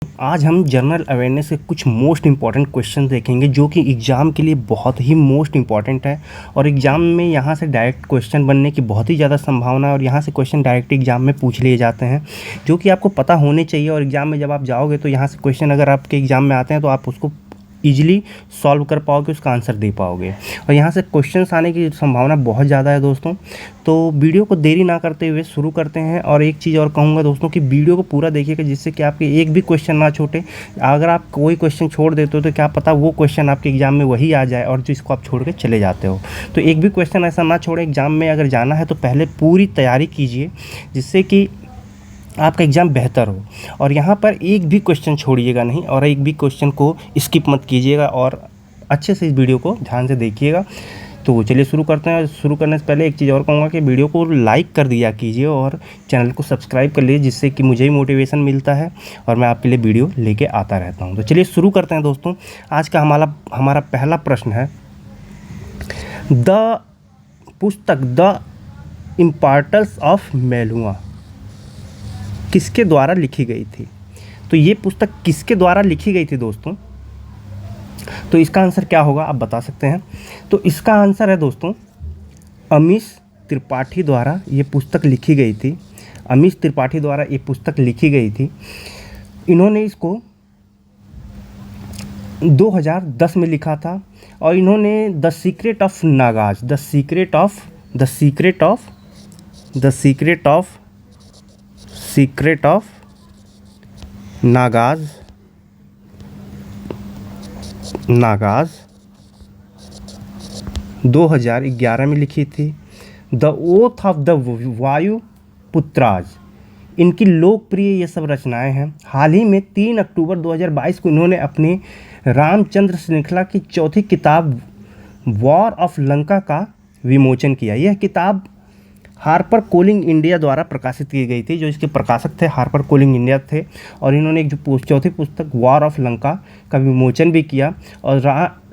आज हम general awareness के कुछ मोस्ट इंपॉर्टेंट क्वेश्चन देखेंगे जो कि एग्ज़ाम के लिए बहुत ही मोस्ट इंपॉर्टेंट है और एग्ज़ाम में यहाँ से डायरेक्ट क्वेश्चन बनने की बहुत ही ज़्यादा संभावना है और यहाँ से क्वेश्चन डायरेक्ट एग्ज़ाम में पूछ लिए जाते हैं जो कि आपको पता होने चाहिए। और एग्ज़ाम में जब आप जाओगे तो यहाँ से क्वेश्चन अगर आपके एग्ज़ाम में आते हैं तो आप उसको ईजिली सॉल्व कर पाओगे, उसका आंसर दे पाओगे और यहाँ से क्वेश्चंस आने की संभावना बहुत ज़्यादा है दोस्तों। तो वीडियो को देरी ना करते हुए शुरू करते हैं। और एक चीज़ और कहूँगा दोस्तों कि वीडियो को पूरा देखिएगा जिससे कि आपके एक भी क्वेश्चन ना छूटे। अगर आप कोई क्वेश्चन छोड़ देते हो तो क्या पता वो क्वेश्चन आपके एग्ज़ाम में वही आ जाए और जिसको आप छोड़ के चले जाते हो। तो एक भी क्वेश्चन ऐसा ना छोड़े। एग्ज़ाम में अगर जाना है तो पहले पूरी तैयारी कीजिए जिससे कि आपका एग्ज़ाम बेहतर हो। और यहाँ पर एक भी क्वेश्चन छोड़िएगा नहीं और एक भी क्वेश्चन को स्किप मत कीजिएगा और अच्छे से इस वीडियो को ध्यान से देखिएगा। तो चलिए शुरू करते हैं। शुरू करने से पहले एक चीज़ और कहूँगा कि वीडियो को लाइक कर दिया कीजिए और चैनल को सब्सक्राइब कर लीजिए जिससे कि मुझे ही मोटिवेशन मिलता है और मैं आपके लिए वीडियो लेके आता रहता हूँ। तो चलिए शुरू करते हैं दोस्तों। आज का हमारा पहला प्रश्न है, पुस्तक द इम्पॉर्टेंस ऑफ मेलुआ किसके द्वारा लिखी गई थी? तो ये पुस्तक किसके द्वारा लिखी गई थी दोस्तों? तो इसका आंसर क्या होगा आप बता सकते हैं? तो इसका आंसर है दोस्तों अमीश त्रिपाठी द्वारा ये पुस्तक लिखी गई थी। अमीश त्रिपाठी द्वारा ये पुस्तक लिखी गई थी। इन्होंने इसको 2010 में लिखा था और इन्होंने the secret of Nagas Nagas 2011 में लिखी थी। द ओथ ऑफ द वायु पुत्राज, इनकी लोकप्रिय ये सब रचनाएं हैं। हाल ही में 3 अक्टूबर 2022 को इन्होंने अपने रामचंद्र श्रृंखला की चौथी किताब वॉर ऑफ लंका का विमोचन किया। यह किताब हार्पर कोलिंग इंडिया द्वारा प्रकाशित की गई थी। जो इसके प्रकाशक थे हार्पर कोलिंग इंडिया थे और इन्होंने एक जो चौथी पुस्तक वॉर ऑफ लंका का विमोचन भी किया। और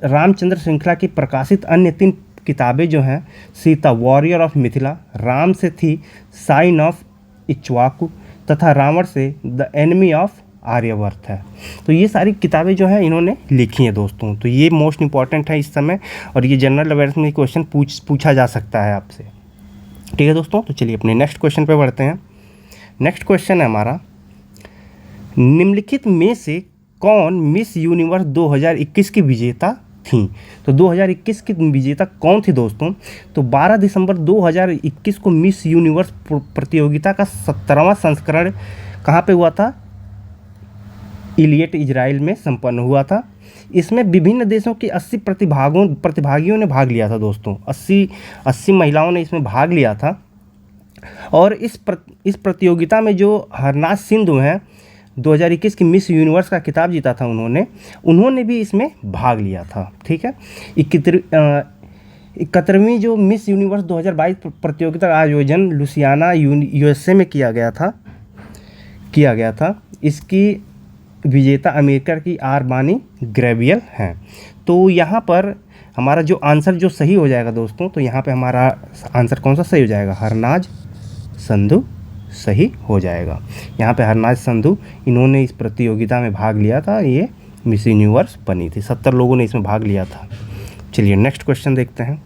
रामचंद्र श्रृंखला की प्रकाशित अन्य 3 किताबें जो हैं सीता वॉरियर ऑफ मिथिला, राम से थी साइन ऑफ इक्ष्वाकु तथा रावण से द एनिमी ऑफ आर्यवर्त है। तो ये सारी किताबें जो हैं इन्होंने लिखी हैं दोस्तों। तो ये मोस्ट इंपॉर्टेंट है इस समय और ये जनरल अवेयरनेस में क्वेश्चन पूछा जा सकता है आपसे। ठीक है दोस्तों, तो चलिए अपने नेक्स्ट क्वेश्चन पे बढ़ते हैं। नेक्स्ट क्वेश्चन है हमारा, निम्नलिखित में से कौन मिस यूनिवर्स 2021 की विजेता थी? तो 2021 की विजेता कौन थी दोस्तों? तो 12 दिसंबर 2021 को मिस यूनिवर्स प्रतियोगिता का 17वां संस्करण कहाँ पे हुआ था? इलियट इजराइल में संपन्न हुआ था। इसमें विभिन्न देशों की 80 प्रतिभागियों ने भाग लिया था दोस्तों। 80 महिलाओं ने इसमें भाग लिया था। और इस प्रतियोगिता में जो हरनाज सिंधु हैं 2021 की मिस यूनिवर्स का खिताब जीता था उन्होंने भी इसमें भाग लिया था। ठीक है, 71वीं जो मिस यूनिवर्स 2022 प्रतियोगिता का आयोजन लुसियाना यूएसए में किया गया था। इसकी विजेता अमेरिका की आरबानी ग्रेवियल हैं। तो यहाँ पर हमारा जो आंसर जो सही हो जाएगा दोस्तों, तो यहाँ पे हमारा आंसर कौन सा सही हो जाएगा? हरनाज संधू सही हो जाएगा। यहाँ पे हरनाज संधू इन्होंने इस प्रतियोगिता में भाग लिया था। ये मिस यूनिवर्स बनी थी। 70 लोगों ने इसमें भाग लिया था। चलिए नेक्स्ट क्वेश्चन देखते हैं।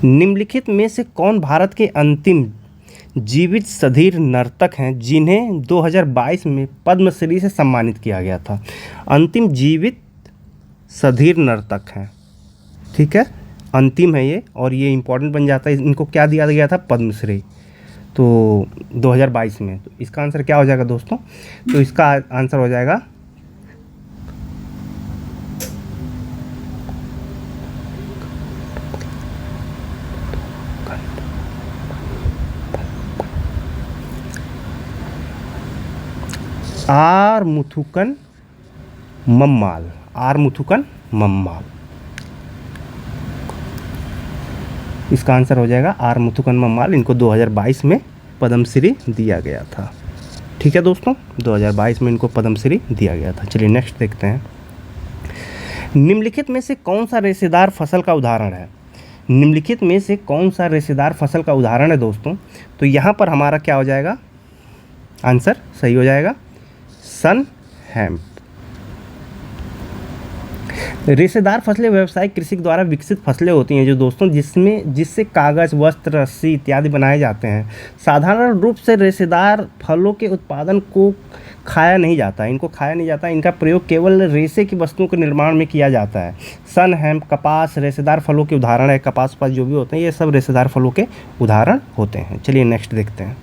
निम्नलिखित में से कौन भारत के अंतिम जीवित सधीर नर्तक हैं जिन्हें 2022 में पद्मश्री से सम्मानित किया गया था? अंतिम जीवित सधीर नर्तक हैं। ठीक है, अंतिम है ये और ये इम्पोर्टेंट बन जाता है। इनको क्या दिया गया था? पद्मश्री। तो 2022 में। तो इसका आंसर क्या हो जाएगा दोस्तों? तो इसका आंसर हो जाएगा आर मुथुकन मम्माल। इसका आंसर हो जाएगा आर मुथुकन मम्माल। इनको 2022 में पद्मश्री दिया गया था। ठीक है दोस्तों, 2022 में इनको पद्मश्री दिया गया था। चलिए नेक्स्ट देखते हैं। निम्नलिखित में से कौन सा रेशेदार फसल का उदाहरण है? निम्नलिखित में से कौन सा रेशेदार फसल का उदाहरण है दोस्तों? तो यहाँ पर हमारा क्या हो जाएगा? आंसर सही हो जाएगा सन हेम्प। रेशेदार फसलें व्यावसायिक कृषि द्वारा विकसित फसलें होती हैं जो दोस्तों जिससे कागज़, वस्त्र, रस्सी इत्यादि बनाए जाते हैं। साधारण रूप से रेशेदार फलों के उत्पादन को खाया नहीं जाता, इनको खाया नहीं जाता, इनका प्रयोग केवल रेशे की वस्तुओं के निर्माण में किया जाता है। सन हेम्प, कपास रेशेदार फलों के उदाहरण है। कपास पास जो भी होते हैं ये सब रेशेदार फलों के उदाहरण होते हैं। चलिए नेक्स्ट देखते हैं।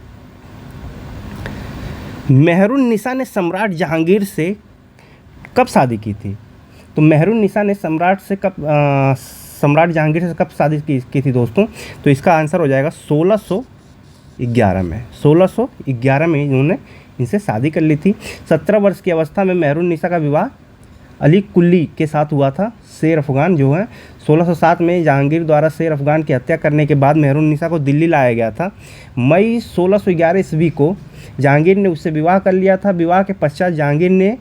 मेहरुन्निसा ने सम्राट जहांगीर से कब शादी की थी? तो मेहरुन्निसा ने सम्राट जहांगीर से कब शादी की थी दोस्तों? तो इसका आंसर हो जाएगा 1611 में। 1611 में इन्होंने इनसे शादी कर ली थी। 17 वर्ष की अवस्था में मेहरुन्निसा का विवाह अली कुली के साथ हुआ था। शेर अफगान जो है 1607 में जहांगीर द्वारा शेर अफगान की हत्या करने के बाद मेहरुन्निसा को दिल्ली लाया गया था। मई 1611 ईस्वी को जहांगीर ने उससे विवाह कर लिया था। विवाह के पश्चात जहांगीर ने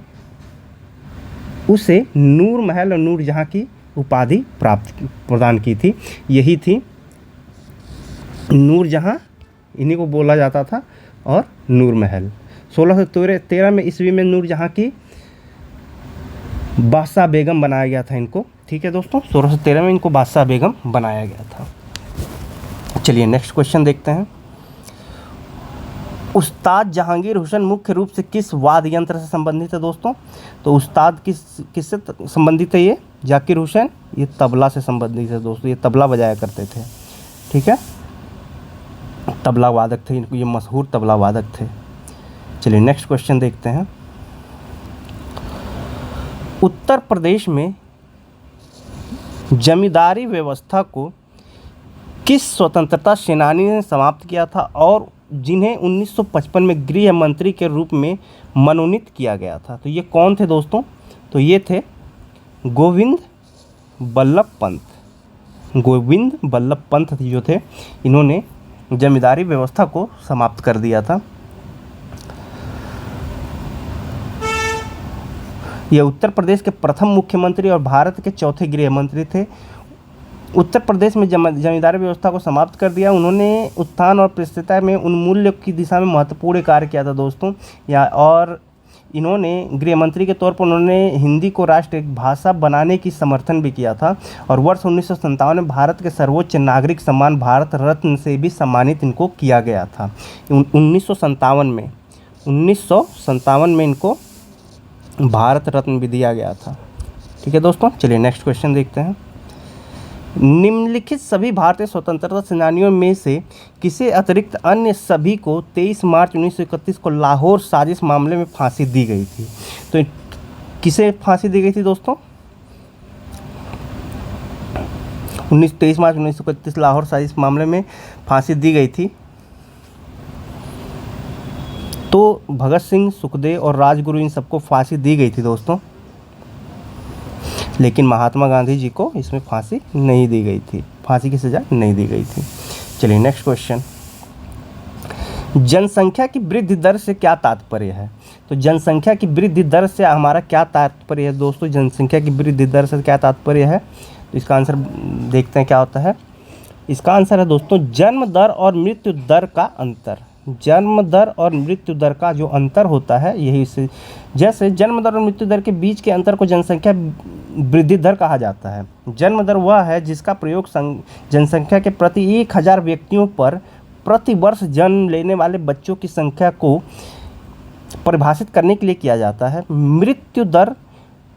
उसे नूर महल और नूर जहाँ की उपाधि प्रदान की थी। यही थी नूर जहाँ, इन्हीं को बोला जाता था, और नूर महल। 1613 में ईस्वी में नूर जहाँ की बादशाह बेगम बनाया गया था इनको। ठीक है दोस्तों, 1613 में इनको बादशाह बेगम बनाया गया था। चलिए नेक्स्ट क्वेश्चन देखते हैं। उस्ताद जहांगीर हुसैन मुख्य रूप से किस वाद्य यंत्र से संबंधित है दोस्तों? तो उस्ताद किससे संबंधित है? ये जाकिर हुसैन ये तबला से संबंधित है दोस्तों। ये तबला बजाया करते थे। ठीक है, तबला वादक थे, ये मशहूर तबला वादक थे। चलिए नेक्स्ट क्वेश्चन देखते हैं। उत्तर प्रदेश में जमींदारी व्यवस्था को किस स्वतंत्रता सेनानी ने समाप्त किया था और जिन्हें 1955 में गृह मंत्री के रूप में मनोनीत किया गया था? तो ये कौन थे दोस्तों? तो ये थे गोविंद बल्लभ पंत। गोविंद बल्लभ पंत जो थे, इन्होंने जमींदारी व्यवस्था को समाप्त कर दिया था। ये उत्तर प्रदेश के प्रथम मुख्यमंत्री और भारत के चौथे गृह मंत्री थे। उत्तर प्रदेश में जमींदारी व्यवस्था को समाप्त कर दिया। उन्होंने उत्थान और प्रस्थिरता में उन्मूलन की दिशा में महत्वपूर्ण कार्य किया था दोस्तों। और इन्होंने गृह मंत्री के तौर पर उन्होंने हिंदी को राष्ट्रीय भाषा बनाने की समर्थन भी किया था। और वर्ष 1957 में भारत के सर्वोच्च नागरिक सम्मान भारत रत्न से भी सम्मानित इनको किया गया था। 1957 में इनको भारत रत्न भी दिया गया था। ठीक है दोस्तों, चलिए नेक्स्ट क्वेश्चन देखते हैं। निम्नलिखित सभी भारतीय स्वतंत्रता सेनानियों में से किसे अतिरिक्त अन्य सभी को 23 मार्च 1931 को लाहौर साजिश मामले में फांसी दी गई थी? तो किसे फांसी दी गई थी दोस्तों? 23 मार्च 1931 लाहौर साजिश मामले में फांसी दी गई थी। तो भगत सिंह, सुखदेव और राजगुरु इन सबको फांसी दी गई थी दोस्तों, लेकिन महात्मा गांधी जी को इसमें फांसी नहीं दी गई थी, फांसी की सज़ा नहीं दी गई थी। चलिए नेक्स्ट क्वेश्चन। जनसंख्या की वृद्धि दर से क्या तात्पर्य है? तो जनसंख्या की वृद्धि दर से हमारा क्या तात्पर्य है दोस्तों? जनसंख्या की वृद्धि दर से क्या तात्पर्य है? तो इसका आंसर देखते हैं क्या होता है। इसका आंसर है दोस्तों जन्म दर और मृत्यु दर का अंतर। जन्म दर और मृत्यु दर का जो अंतर होता है, यही से जैसे जन्म दर और मृत्यु दर के बीच के अंतर को जनसंख्या वृद्धि दर कहा जाता है। जन्म दर वह है जिसका प्रयोग जनसंख्या के प्रति 1000 व्यक्तियों पर प्रति वर्ष जन्म लेने वाले बच्चों की संख्या को परिभाषित करने के लिए किया जाता है। मृत्यु दर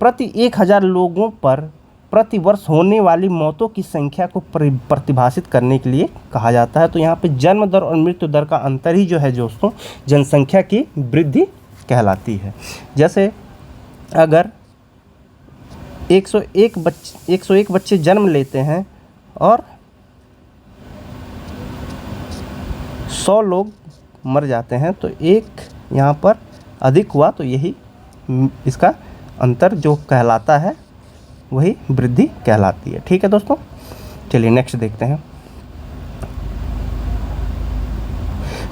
प्रति 1000 लोगों पर प्रति वर्ष होने वाली मौतों की संख्या को परिभाषित करने के लिए कहा जाता है। तो यहाँ पे जन्म दर और मृत्यु दर का अंतर ही जो है दोस्तों जनसंख्या की वृद्धि कहलाती है। जैसे अगर 101 बच्चे जन्म लेते हैं और 100 लोग मर जाते हैं, तो एक यहाँ पर अधिक हुआ, तो यही इसका अंतर जो कहलाता है वही वृद्धि कहलाती है। ठीक है दोस्तों, चलिए नेक्स्ट देखते हैं।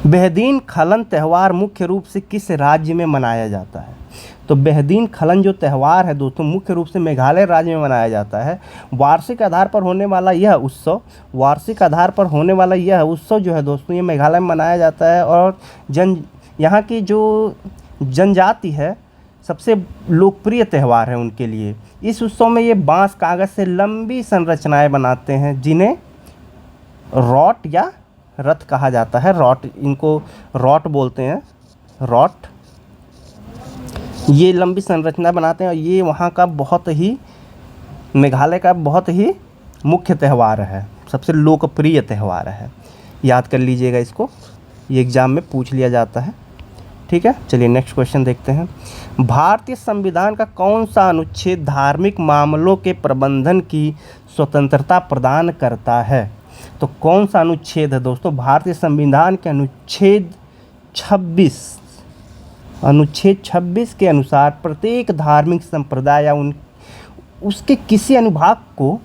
बेहदीन खलन त्यौहार मुख्य रूप से किस राज्य में मनाया जाता है? तो बेहदीन खलन जो त्यौहार है दोस्तों मुख्य रूप से मेघालय राज्य में मनाया जाता है। वार्षिक आधार पर होने वाला यह उत्सव जो है दोस्तों ये मेघालय में मनाया जाता है। और यहाँ की जो जनजाति है सबसे लोकप्रिय त्यौहार है उनके लिए। इस उत्सव में ये बांस कागज़ से लंबी संरचनाएं बनाते हैं जिन्हें रॉट या रथ कहा जाता है। रॉट, इनको रॉट बोलते हैं, रॉट। ये लंबी संरचना बनाते हैं और ये वहाँ का बहुत ही, मेघालय का बहुत ही मुख्य त्यौहार है, सबसे लोकप्रिय त्यौहार है। याद कर लीजिएगा इसको, ये एग्ज़ाम में पूछ लिया जाता है। ठीक है, चलिए नेक्स्ट क्वेश्चन देखते हैं। भारतीय संविधान का कौन सा अनुच्छेद धार्मिक मामलों के प्रबंधन की स्वतंत्रता प्रदान करता है? तो कौन सा अनुच्छेद है दोस्तों? भारतीय संविधान के अनुच्छेद 26 के अनुसार प्रत्येक धार्मिक संप्रदाय या उसके किसी अनुभाग को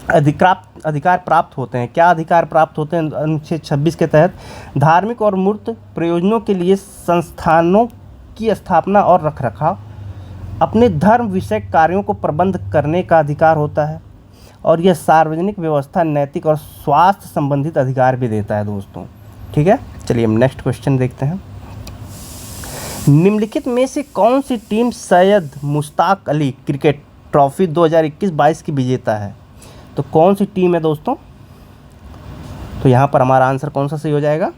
अधिकार प्राप्त होते हैं। क्या अधिकार प्राप्त होते हैं अनुच्छेद 26 के तहत? धार्मिक और मूर्त प्रयोजनों के लिए संस्थानों की स्थापना और रखरखाव, अपने धर्म विषयक कार्यों को प्रबंध करने का अधिकार होता है, और यह सार्वजनिक व्यवस्था, नैतिक और स्वास्थ्य संबंधित अधिकार भी देता है दोस्तों। ठीक है, चलिए हम नेक्स्ट क्वेश्चन देखते हैं। निम्नलिखित में से कौन सी team Syed Mushtaq Ali cricket trophy 2021-22 की विजेता है? तो कौन सी टीम है दोस्तों? तो यहाँ पर हमारा आंसर कौन सा सही हो जाएगा?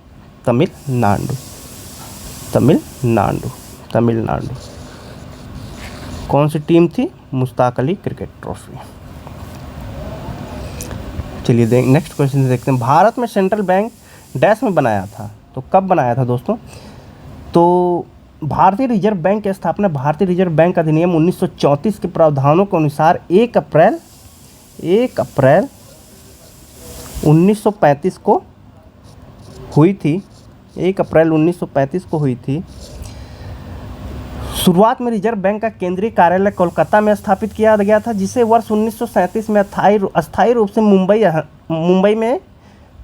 तमिलनाडु। कौन सी टीम थी? Mushtaq Ali cricket trophy. चलिए नेक्स्ट क्वेश्चन देखते हैं। भारत में सेंट्रल बैंक डैश में बनाया था, तो कब बनाया था दोस्तों? तो भारतीय रिजर्व बैंक की स्थापना भारतीय रिजर्व बैंक अधिनियम 1934 के प्रावधानों के अनुसार 1 अप्रैल 1935 को हुई थी। 1 अप्रैल 1935 को हुई थी। शुरुआत में रिजर्व बैंक का केंद्रीय कार्यालय कोलकाता में स्थापित किया गया था, जिसे वर्ष 1937 में अस्थायी रूप से मुंबई में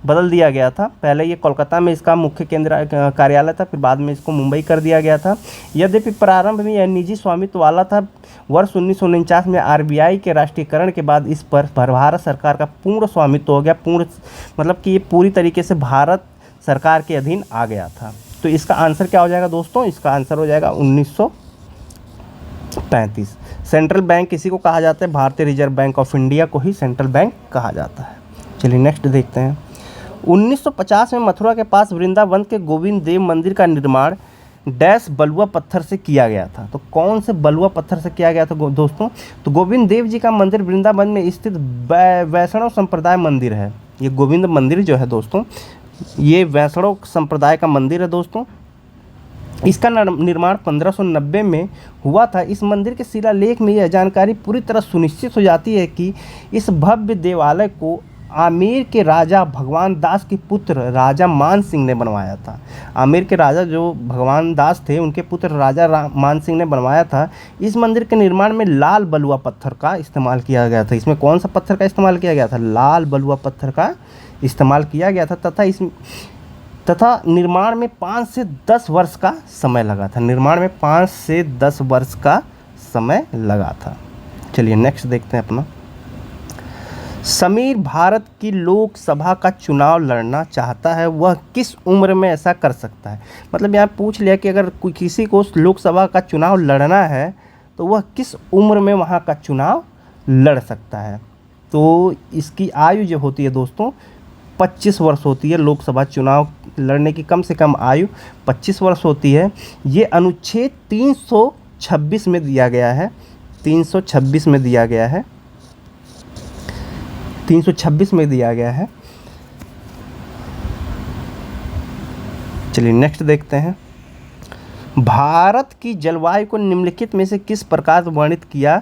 बदल दिया गया था। पहले ये कोलकाता में इसका मुख्य कार्यालय था, फिर बाद में इसको मुंबई कर दिया गया था। यद्यपि प्रारंभ में यह निजी स्वामित्व वाला था, वर्ष 1949 में आरबीआई के राष्ट्रीयकरण के बाद इस पर भारत सरकार का पूर्ण स्वामित्व हो गया। मतलब कि ये पूरी तरीके से भारत सरकार के अधीन आ गया था। तो इसका आंसर क्या हो जाएगा दोस्तों? इसका आंसर हो जाएगा 1935। सेंट्रल बैंक किसी को कहा जाता है? भारतीय रिजर्व बैंक ऑफ इंडिया को ही सेंट्रल बैंक कहा जाता है। चलिए नेक्स्ट देखते हैं। 1950 में मथुरा के पास वृंदावन के गोविंद देव मंदिर का निर्माण डैश बलुआ पत्थर से किया गया था। तो कौन से बलुआ पत्थर से किया गया था दोस्तों? तो गोविंद देव जी का मंदिर वृंदावन में स्थित वैष्णव संप्रदाय मंदिर है। ये गोविंद मंदिर जो है दोस्तों, ये वैष्णव संप्रदाय का मंदिर है दोस्तों। इसका निर्माण 1590 में हुआ था। इस मंदिर के शिलालेख में यह जानकारी पूरी तरह सुनिश्चित हो जाती है कि इस भव्य देवालय को आमेर के राजा भगवान दास के पुत्र राजा मान सिंह ने बनवाया था। आमेर के राजा जो भगवान दास थे, उनके पुत्र राजा मान सिंह ने बनवाया था। इस मंदिर के निर्माण में लाल बलुआ पत्थर का इस्तेमाल किया गया था। इसमें कौन सा पत्थर का इस्तेमाल किया गया था? लाल बलुआ पत्थर का इस्तेमाल किया गया था, तथा निर्माण में 5 से 10 वर्ष का समय लगा था। निर्माण में 5 से 10 वर्ष का समय लगा था। चलिए नेक्स्ट देखते हैं अपना। समीर भारत की लोकसभा का चुनाव लड़ना चाहता है, वह किस उम्र में ऐसा कर सकता है? मतलब यहाँ पूछ लिया कि अगर कोई किसी को लोकसभा का चुनाव लड़ना है तो वह किस उम्र में वहाँ का चुनाव लड़ सकता है? तो इसकी आयु जो होती है दोस्तों 25 वर्ष होती है। लोकसभा चुनाव लड़ने की कम से कम आयु 25 वर्ष होती है। ये अनुच्छेद 326 में दिया गया है। 326 में दिया गया है। 326 में दिया गया है। चलिए नेक्स्ट देखते हैं। भारत की जलवायु को निम्नलिखित में से किस प्रकार वर्णित किया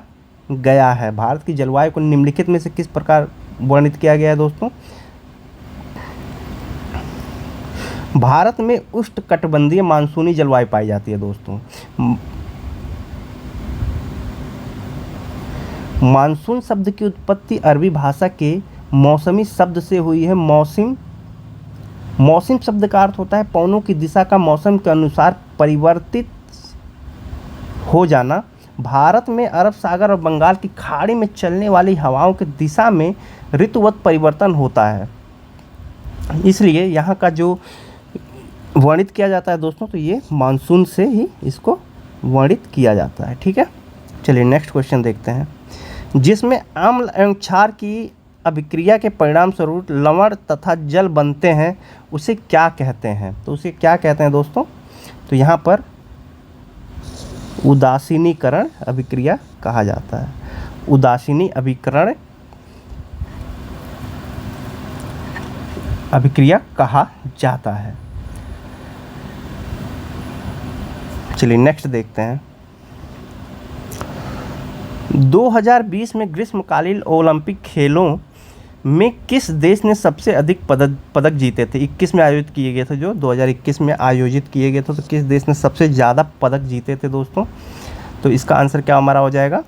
गया है? भारत की जलवायु को निम्नलिखित में से किस प्रकार वर्णित किया गया है दोस्तों? भारत में उष्णकटिबंधीय मानसूनी जलवायु पाई जाती है दोस्तों। मानसून शब्द की उत्पत्ति अरबी भाषा के मौसमी शब्द से हुई है। मौसम शब्द का अर्थ होता है पवनों की दिशा का मौसम के अनुसार परिवर्तित हो जाना। भारत में अरब सागर और बंगाल की खाड़ी में चलने वाली हवाओं की दिशा में ऋतुवत परिवर्तन होता है, इसलिए यहाँ का जो वर्णित किया जाता है दोस्तों, तो ये मानसून से ही इसको वर्णित किया जाता है। ठीक है, चलिए नेक्स्ट क्वेश्चन देखते हैं। जिसमें अम्ल एवं क्षार की अभिक्रिया के परिणाम स्वरूप लवण तथा जल बनते हैं उसे क्या कहते हैं? तो उसे क्या कहते हैं दोस्तों? तो यहाँ पर उदासीनीकरण अभिक्रिया कहा जाता है। उदासीनी अभिक्रिया कहा जाता है। चलिए नेक्स्ट देखते हैं। 2020 में ग्रीष्मकालीन ओलंपिक खेलों में किस देश ने सबसे अधिक पदक जीते थे? 21 में आयोजित किए गए थे, जो 2021 में आयोजित किए गए थे, तो किस देश ने सबसे ज़्यादा पदक जीते थे दोस्तों? तो इसका आंसर क्या हमारा हो जाएगा?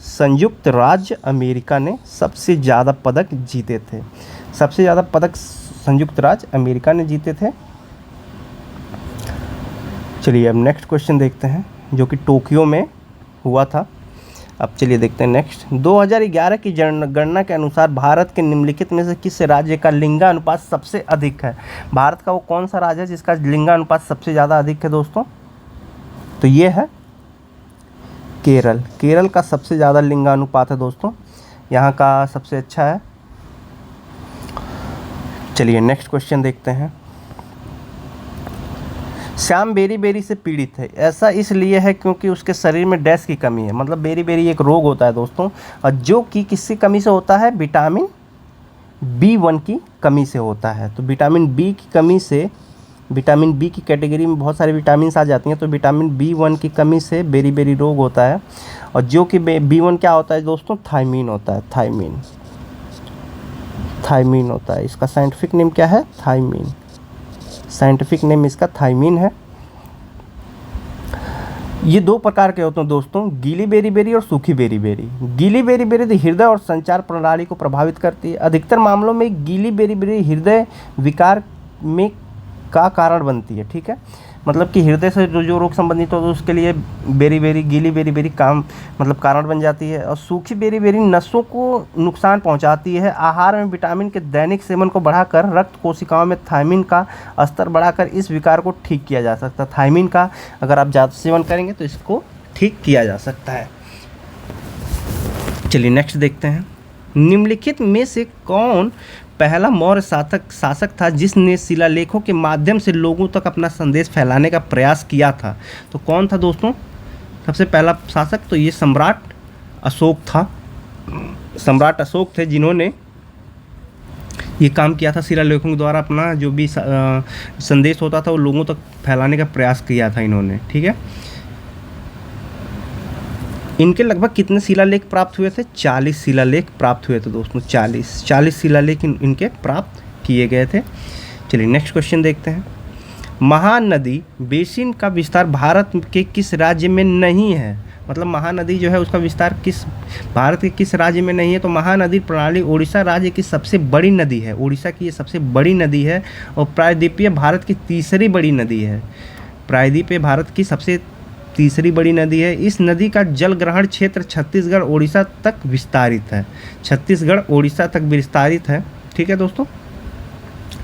संयुक्त राज्य अमेरिका ने सबसे ज़्यादा पदक जीते थे। सबसे ज़्यादा पदक संयुक्त राज्य अमेरिका ने जीते थे। चलिए अब नेक्स्ट क्वेश्चन देखते हैं, जो कि टोक्यो में हुआ था। अब चलिए देखते हैं नेक्स्ट। 2011 की गणना के अनुसार भारत के निम्नलिखित में से किस राज्य का लिंगानुपात सबसे अधिक है? भारत का वो कौन सा राज्य है जिसका लिंगानुपात सबसे ज़्यादा अधिक है दोस्तों? तो ये है केरल। केरल का सबसे ज़्यादा लिंगानुपात है दोस्तों, यहाँ का सबसे अच्छा है। चलिए नेक्स्ट क्वेश्चन देखते हैं। श्याम बेरी से पीड़ित है, ऐसा इसलिए है क्योंकि उसके शरीर में डैश की कमी है। मतलब बेरी एक रोग होता है दोस्तों, और जो कि किसकी कमी से होता है? विटामिन B1 की कमी से होता है। तो विटामिन बी की कमी से, विटामिन बी की कैटेगरी में बहुत सारी विटामिन आ जाती हैं, तो विटामिन B1 की कमी से बेरी रोग होता है। और जो कि B1 क्या होता है दोस्तों? थायमीन होता है। थायमीन होता है। इसका साइंटिफिक नेम क्या है? थायमीन। साइंटिफिक नेम इसका थायमीन है। ये दो प्रकार के होते हैं दोस्तों, गीली बेरी और सूखी बेरी। गीली बेरी हृदय और संचार प्रणाली को प्रभावित करती है। अधिकतर मामलों में गीली बेरी हृदय विकार में का कारण बनती है। ठीक है, मतलब कि हृदय से जो रोग संबंधित हो तो उसके लिए गीली बेरी काम मतलब कारण बन जाती है। और सूखी बेरी नसों को नुकसान पहुंचाती है। आहार में विटामिन के दैनिक सेवन को बढ़ाकर रक्त कोशिकाओं में थायमीन का स्तर बढ़ाकर इस विकार को ठीक किया जा सकता है। थायमीन का अगर आप ज़्यादा सेवन करेंगे तो इसको ठीक किया जा सकता है। चलिए नेक्स्ट देखते हैं। निम्नलिखित में से कौन पहला मौर्य शासक था जिसने शिलालेखों के माध्यम से लोगों तक अपना संदेश फैलाने का प्रयास किया था? तो कौन था दोस्तों सबसे पहला शासक? तो ये सम्राट अशोक था। सम्राट अशोक थे जिन्होंने ये काम किया था। शिलालेखों के द्वारा अपना जो भी संदेश होता था वो लोगों तक फैलाने का प्रयास किया था इन्होंने। ठीक है, इनके लगभग कितने शिलालेख प्राप्त हुए थे? 40 शिलालेख प्राप्त हुए थे दोस्तों। 40 शिलालेख इनके प्राप्त किए गए थे। चलिए नेक्स्ट क्वेश्चन देखते हैं। महानदी बेसिन का विस्तार भारत के किस राज्य में नहीं है? मतलब महानदी जो है उसका विस्तार भारत के किस राज्य में नहीं है? तो महानदी प्रणाली उड़ीसा राज्य की सबसे बड़ी नदी है। उड़ीसा की ये सबसे बड़ी नदी है और प्रायद्वीपीय भारत की तीसरी बड़ी नदी है। प्रायद्वीपीय भारत की सबसे तीसरी बड़ी नदी है। इस नदी का जल ग्रहण क्षेत्र छत्तीसगढ़ ओडिशा तक विस्तारित है। छत्तीसगढ़ ओडिशा तक विस्तारित है। ठीक है दोस्तों,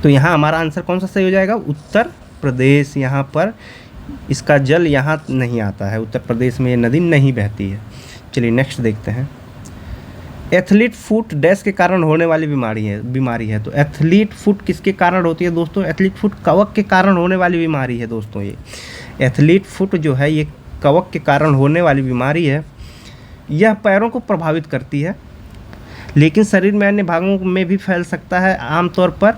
तो यहाँ हमारा आंसर कौन सा सही हो जाएगा? उत्तर प्रदेश। यहाँ पर इसका जल यहाँ नहीं आता है, उत्तर प्रदेश में ये नदी नहीं बहती है। चलिए नेक्स्ट देखते हैं। एथलीट फुट डैश के कारण होने वाली बीमारी है। तो एथलीट फुट किसके कारण होती है दोस्तों? एथलीट फुट कवक के कारण होने वाली बीमारी है दोस्तों। ये एथलीट फुट जो है ये कवक के कारण होने वाली बीमारी है। यह पैरों को प्रभावित करती है, लेकिन शरीर में अन्य भागों में भी फैल सकता है। आमतौर पर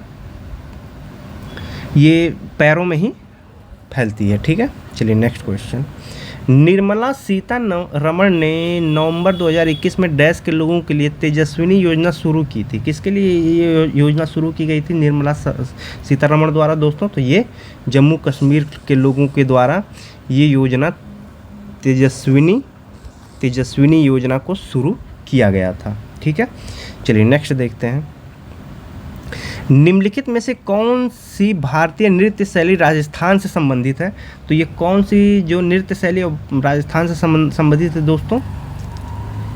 ये पैरों में ही फैलती है। ठीक है, चलिए नेक्स्ट क्वेश्चन। निर्मला सीतारमण ने नवंबर 2021 में डैश के लोगों के लिए तेजस्विनी योजना शुरू की थी। किसके लिए ये योजना शुरू की गई थी निर्मला सीतारमण द्वारा दोस्तों? तो ये जम्मू कश्मीर के लोगों के द्वारा ये योजना तेजस्विनी योजना को शुरू किया गया था। ठीक है, चलिए नेक्स्ट देखते हैं। निम्नलिखित में से कौन सी भारतीय नृत्य शैली राजस्थान से संबंधित है? तो ये कौन सी जो नृत्य शैली राजस्थान से संबंधित है दोस्तों?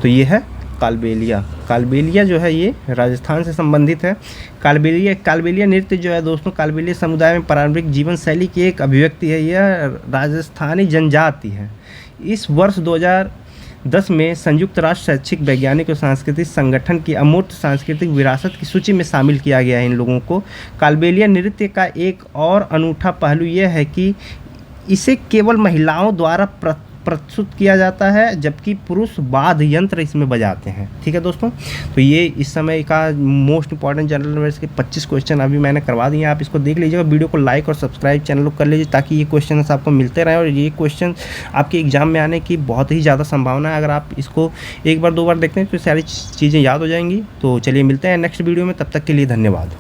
तो ये है कालबेलिया। कालबेलिया जो है ये राजस्थान से संबंधित है। कालबेलिया नृत्य जो है दोस्तों, कालबेलिया समुदाय में पारंपरिक जीवन शैली की एक अभिव्यक्ति है। यह राजस्थानी जनजाति है। इस वर्ष 2010 में संयुक्त राष्ट्र शैक्षिक वैज्ञानिक और सांस्कृतिक संगठन की अमूर्त सांस्कृतिक विरासत की सूची में शामिल किया गया है इन लोगों को। कालबेलिया नृत्य का एक और अनूठा पहलू यह है कि इसे केवल महिलाओं द्वारा प्रस्तुत किया जाता है, जबकि पुरुष वाद्य यंत्र इसमें बजाते हैं। ठीक है दोस्तों, तो ये इस समय का मोस्ट इंपॉर्टेंट जनरल अवेयरनेस के 25 क्वेश्चन अभी मैंने करवा दिए, आप इसको देख लीजिएगा। वीडियो को लाइक और सब्सक्राइब चैनल को कर लीजिए ताकि ये क्वेश्चन आपको मिलते रहें और ये क्वेश्चन आपके एग्जाम में आने की बहुत ही ज़्यादा संभावना है। अगर आप इसको एक बार 2 बार देखते हैं तो सारी चीज़ें याद हो जाएंगी। तो चलिए मिलते हैं नेक्स्ट वीडियो में, तब तक के लिए धन्यवाद।